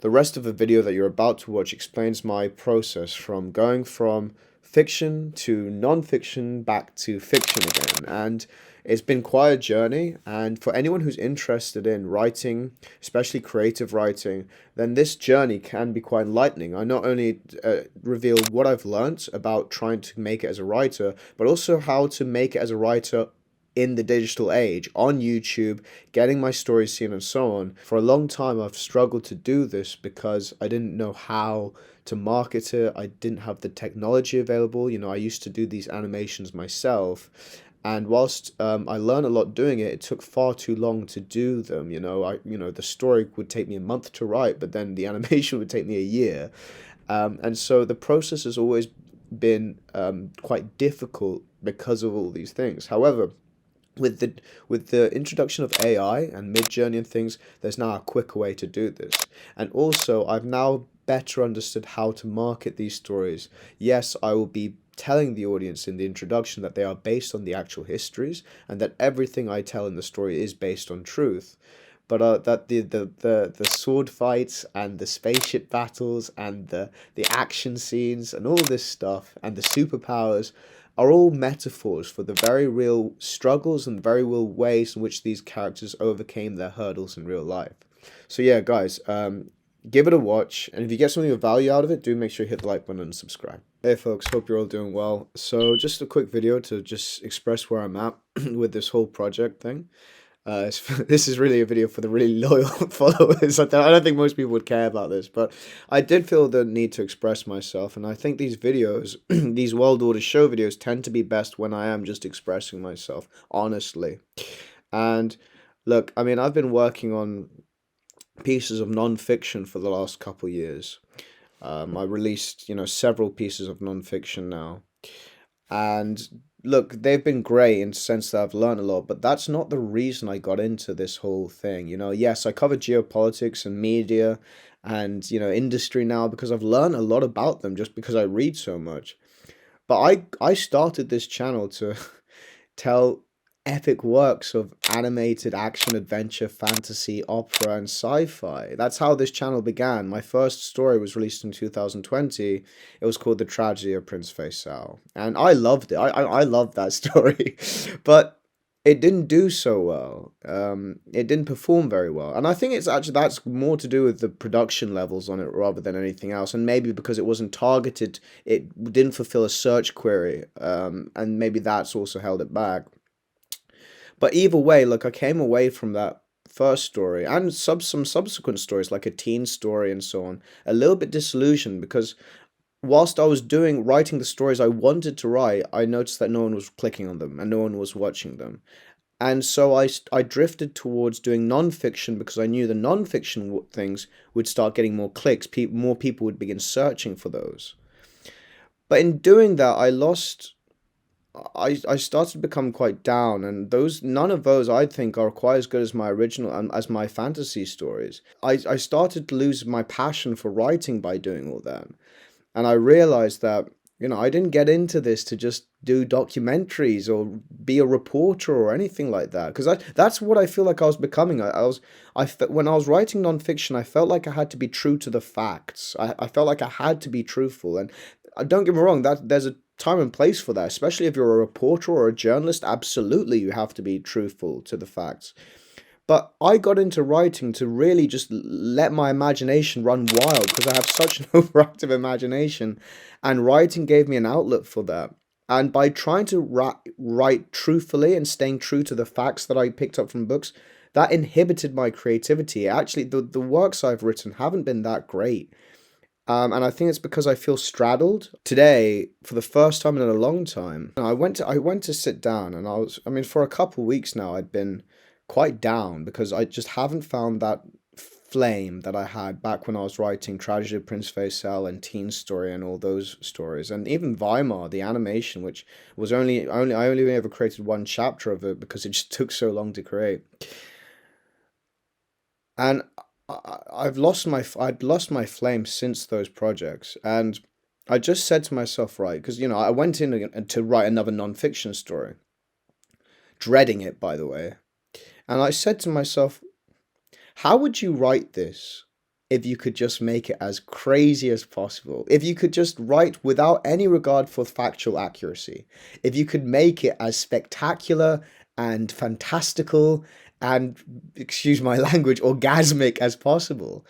The rest of the video that you're about to watch explains my process from going from fiction to non-fiction back to fiction again. And it's been quite a journey. And for anyone who's interested in writing, especially creative writing, then this journey can be quite enlightening. I not only reveal what I've learned about trying to make it as a writer, but also how to make it as a writer in the digital age on YouTube, getting my stories seen and so on. For a long time, I've struggled to do this because I didn't know how to market it. I didn't have the technology available. I used to do these animations myself. And whilst I learned a lot doing it, it took far too long to do them. The story would take me a month to write, but then the animation would take me a year. And so the process has always been quite difficult because of all these things. However, with the introduction of AI and Midjourney and things, there's now a quicker way to do this. And also, I've now better understood how to market these stories. Yes, I will be telling the audience in the introduction that they are based on the actual histories and that everything I tell in the story is based on truth. But that the sword fights and the spaceship battles and the action scenes and all this stuff and the superpowers are all metaphors for the very real struggles and very real ways in which these characters overcame their hurdles in real life. So yeah, guys, give it a watch, and if you get something of value out of it, do make sure you hit the like button and subscribe. Hey folks, hope you're all doing well. So just a quick video to just express where I'm at with this whole project thing. This is really a video for the really loyal followers. I don't think most people would care about this, but I did feel the need to express myself, and I think these videos, these World Order show videos, tend to be best when I am just expressing myself honestly. And look, I mean, I've been working on pieces of non-fiction for the last couple years. I released, several pieces of non-fiction now. And look, they've been great in the sense that I've learned a lot, but that's not the reason I got into this whole thing. Yes, I cover geopolitics and media and, industry now because I've learned a lot about them just because I read so much. But I started this channel to tell epic works of animated action, adventure, fantasy, opera, and sci-fi. That's how this channel began. My first story was released in 2020. It was called The Tragedy of Prince Faisal. And I loved it. I loved that story. But it didn't do so well. It didn't perform very well. And I think that's more to do with the production levels on it rather than anything else. And maybe because it wasn't targeted, it didn't fulfill a search query. And maybe that's also held it back. But either way, look, I came away from that first story and some subsequent stories, like a teen story and so on, a little bit disillusioned because whilst I was writing the stories I wanted to write, I noticed that no one was clicking on them and no one was watching them. And so I drifted towards doing non-fiction because I knew the non-fiction things would start getting more clicks, more people would begin searching for those. But in doing that, I started to become quite down, and none of those I think are quite as good as my original and as my fantasy stories. I started to lose my passion for writing by doing all that, and I realized that I didn't get into this to just do documentaries or be a reporter or anything like that, because that's what I feel like I was becoming. When I was writing nonfiction, I felt like I had to be true to the facts. I felt like I had to be truthful, and don't get me wrong, that there's a time and place for that, especially if you're a reporter or a journalist. Absolutely, you have to be truthful to the facts. But I got into writing to really just let my imagination run wild because I have such an overactive imagination, and writing gave me an outlet for that. And by trying to write truthfully and staying true to the facts that I picked up from books, that inhibited my creativity. Actually, the works I've written haven't been that great. And I think it's because I feel straddled. Today, for the first time in a long time, I went to sit down, and for a couple of weeks now, I'd been quite down because I just haven't found that flame that I had back when I was writing Tragedy of Prince Faisal and Teen Story and all those stories, and even Weimar, the animation, which was I only ever created one chapter of it because it just took so long to create. And I'd lost my flame since those projects, and I just said to myself, right, because I went in to write another non-fiction story, dreading it, by the way, and I said to myself, how would you write this if you could just make it as crazy as possible, if you could just write without any regard for factual accuracy, if you could make it as spectacular and fantastical and, excuse my language, orgasmic as possible.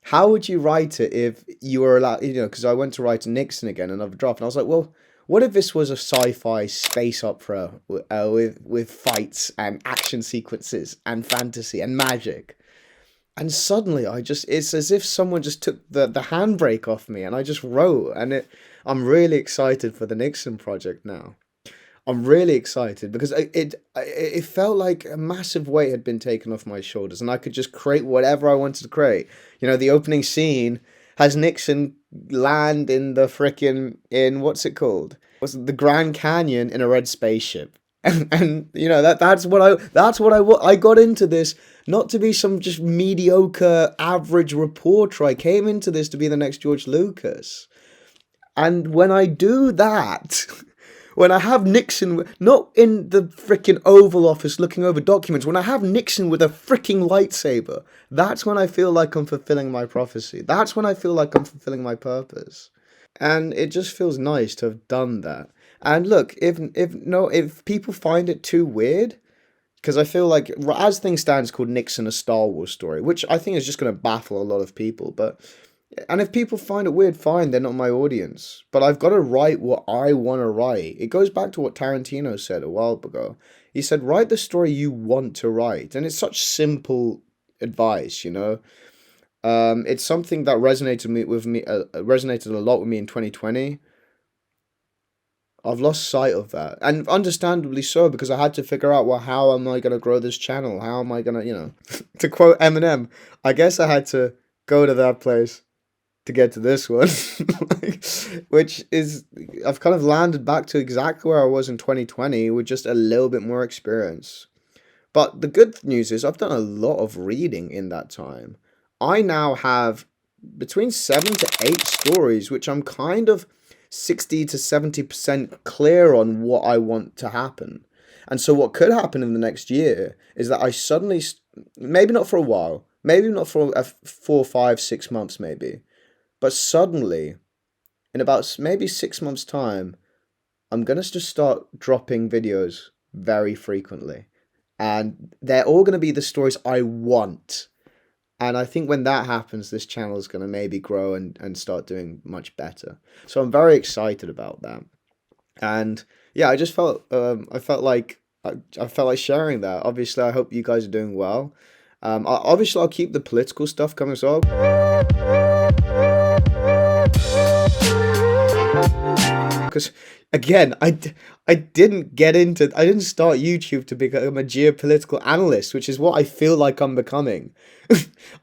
How would you write it if you were allowed, because I went to write Nixon again, another draft, and I was like, well, what if this was a sci-fi space opera with fights and action sequences and fantasy and magic? And suddenly it's as if someone just took the handbrake off me and I just wrote, and I'm really excited for the Nixon project now. I'm really excited because it felt like a massive weight had been taken off my shoulders, and I could just create whatever I wanted to create. The opening scene has Nixon land in the frickin' in what's it called? Was it the Grand Canyon in a red spaceship? And I got into this not to be some just mediocre average reporter. I came into this to be the next George Lucas. And when I do that, when I have Nixon, not in the frickin' Oval Office looking over documents, when I have Nixon with a frickin' lightsaber, that's when I feel like I'm fulfilling my prophecy. That's when I feel like I'm fulfilling my purpose. And it just feels nice to have done that. And look, if people find it too weird, because I feel like as things stand, it's called Nixon: A Star Wars Story, which I think is just going to baffle a lot of people. And if people find it weird, fine, they're not my audience. But I've got to write what I want to write. It goes back to what Tarantino said a while ago. He said, write the story you want to write. And it's such simple advice, It's something that resonated a lot with me in 2020. I've lost sight of that, and understandably so, because I had to figure out, well, how am I going to grow this channel? How am I going to, to quote Eminem, I guess I had to go to that place to get to this one, which is, I've kind of landed back to exactly where I was in 2020 with just a little bit more experience. But the good news is I've done a lot of reading in that time. I now have between 7 to 8 stories, which I'm kind of 60 to 70% clear on what I want to happen. And so what could happen in the next year is that I suddenly, maybe not for a while, maybe not for 4, 5, 6 months maybe, but suddenly, in about maybe 6 months' time, I'm going to just start dropping videos very frequently. And they're all going to be the stories I want. And I think when that happens, this channel is going to maybe grow and start doing much better. So I'm very excited about that. And yeah, I just felt I felt like sharing that. Obviously, I hope you guys are doing well. Obviously, I'll keep the political stuff coming as well. Because again, I didn't start YouTube to become a geopolitical analyst, which is what I feel like I'm becoming.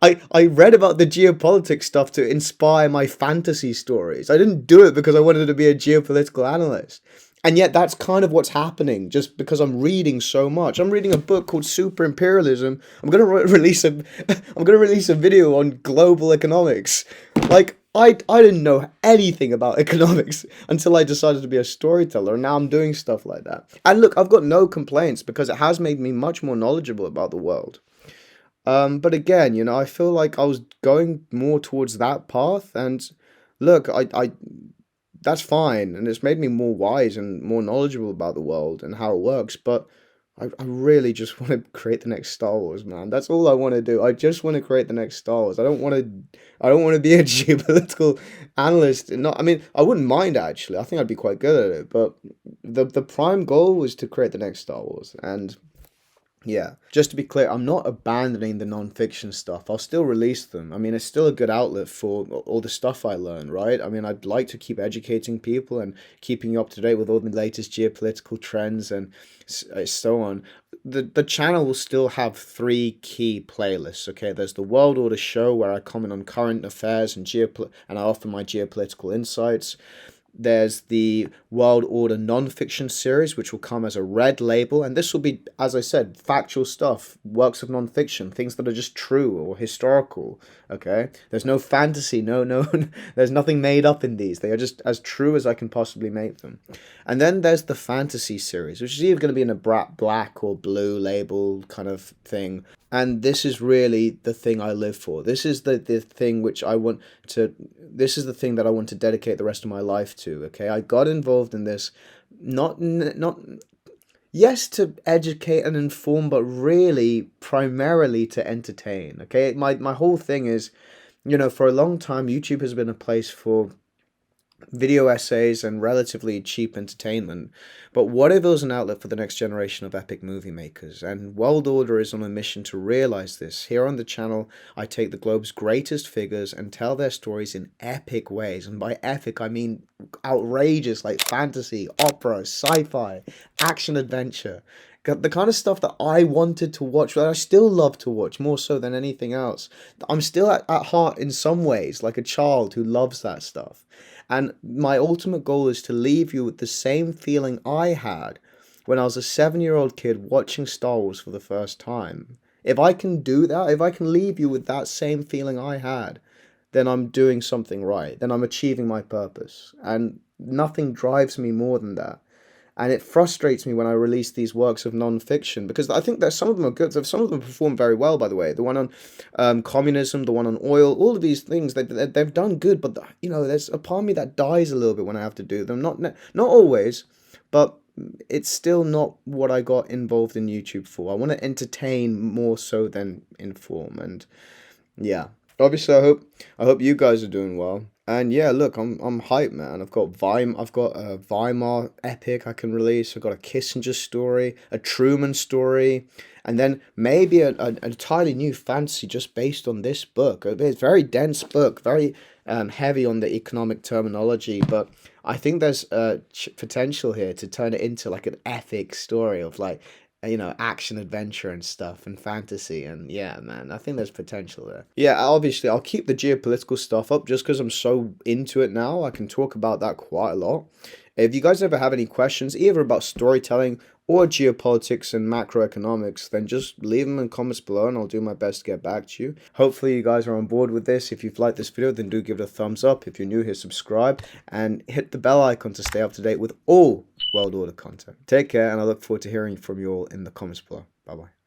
I read about the geopolitics stuff to inspire my fantasy stories. I didn't do it because I wanted to be a geopolitical analyst. And yet that's kind of what's happening, just because I'm reading so much. I'm reading a book called Super Imperialism. I'm gonna release a video on global economics. Like, I didn't know anything about economics until I decided to be a storyteller, and now I'm doing stuff like that. And look, I've got no complaints because it has made me much more knowledgeable about the world. But again, I feel like I was going more towards that path, and look, I that's fine, and it's made me more wise and more knowledgeable about the world and how it works, but I really just want to create the next Star Wars, man. That's all I want to do. I just want to create the next Star Wars. I don't want to be a geopolitical analyst. I wouldn't mind, actually. I think I'd be quite good at it, but the prime goal was to create the next Star Wars. And yeah, just to be clear, I'm not abandoning the non-fiction stuff. I'll still release them. It's still a good outlet for all the stuff I learn, right? I'd like to keep educating people and keeping you up to date with all the latest geopolitical trends and so on. The channel will still have 3 key playlists, okay? There's the World Order show, where I comment on current affairs and I offer my geopolitical insights. There's the World Order non-fiction series, which will come as a red label, and this will be, as I said, factual stuff, works of non-fiction, things that are just true or historical, okay? There's no fantasy, no, there's nothing made up in these. They are just as true as I can possibly make them. And then there's the fantasy series, which is either going to be in a black or blue label kind of thing. And this is really the thing I live for. This is the thing which I want to, this is the thing that I want to dedicate the rest of my life to, okay? I got involved in this not yes, to educate and inform, but really primarily to entertain, okay? My whole thing is, for a long time YouTube has been a place for video essays and relatively cheap entertainment. But what if it was an outlet for the next generation of epic movie makers? And World Order is on a mission to realize this. Here on the channel, I take the globe's greatest figures and tell their stories in epic ways. And by epic, I mean outrageous, like fantasy, opera, sci-fi, action adventure. The kind of stuff that I wanted to watch, that I still love to watch more so than anything else. I'm still at heart in some ways like a child who loves that stuff. And my ultimate goal is to leave you with the same feeling I had when I was a 7-year-old kid watching Star Wars for the first time. If I can do that, if I can leave you with that same feeling I had, then I'm doing something right. Then I'm achieving my purpose. And nothing drives me more than that. And it frustrates me when I release these works of non-fiction, because I think that some of them are good. Some of them perform very well, by the way. The one on communism, the one on oil, all of these things, they've done good. But, there's a part of me that dies a little bit when I have to do them. Not always, but it's still not what I got involved in YouTube for. I want to entertain more so than inform. And yeah, obviously I hope you guys are doing well. And yeah, look, I'm hyped, man. I've got a Weimar epic I can release. I've got a Kissinger story, a Truman story, and then maybe an entirely new fantasy just based on this book. It's a very dense book, very heavy on the economic terminology, but I think there's potential here to turn it into like an epic story of like, action adventure and stuff and fantasy. And yeah, man, I think there's potential there. Yeah, obviously I'll keep the geopolitical stuff up just because I'm so into it now. I can talk about that quite a lot. If you guys ever have any questions, either about storytelling or geopolitics and macroeconomics, then just leave them in comments below and I'll do my best to get back to you. Hopefully you guys are on board with this. If you've liked this video, then do give it a thumbs up. If you're new here, subscribe and hit the bell icon to stay up to date with all World Order content. Take care, and I look forward to hearing from you all in the comments below. Bye bye.